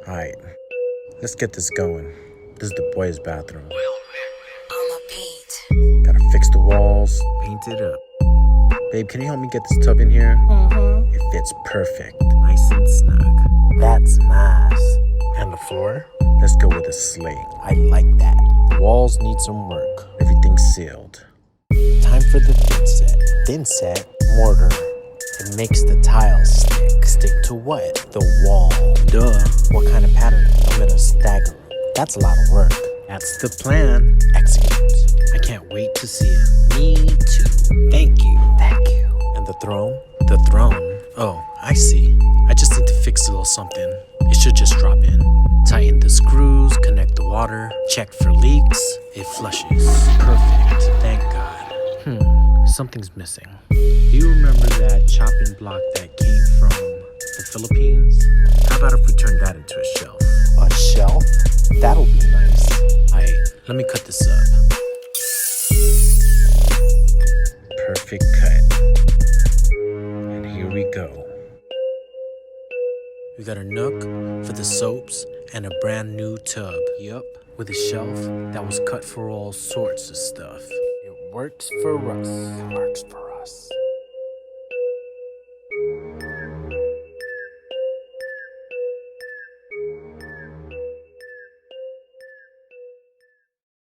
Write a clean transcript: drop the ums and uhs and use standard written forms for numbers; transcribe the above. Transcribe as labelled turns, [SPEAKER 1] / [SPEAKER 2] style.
[SPEAKER 1] Alright, let's get this going. This is the boys' bathroom. Gotta fix the walls, paint it up. Babe, can you help me get this tub in here? It fits perfect. Nice and snug.
[SPEAKER 2] That's nice. And the floor?
[SPEAKER 1] Let's go with a slate.
[SPEAKER 2] I like that. The walls need some work.
[SPEAKER 1] Everything's sealed.
[SPEAKER 2] Time for the thin set. Thin set? Mortar. It makes the tiles stick. Stick to what? The wall.
[SPEAKER 1] Duh.
[SPEAKER 2] What kind of pattern? I'm in a stagger room. That's a lot of work.
[SPEAKER 1] That's the plan.
[SPEAKER 2] Execute.
[SPEAKER 1] I can't wait to see it.
[SPEAKER 2] Me too.
[SPEAKER 1] Thank you.
[SPEAKER 2] Thank you. And the throne?
[SPEAKER 1] The throne? Oh, I see. I just need to fix a little something. It should just drop in. Tighten the screws, connect the water, check for leaks. It flushes. Perfect. Thank God. Something's missing. Do you remember that chopping block that came from the Philippines? How about if we turn that into a shelf?
[SPEAKER 2] A shelf? That'll be nice.
[SPEAKER 1] Alright, let me cut this up. Perfect cut. And here we go. We got a nook for the soaps and a brand new tub. Yup, with a shelf that was cut for all sorts of stuff.
[SPEAKER 2] It works for us. It works for us.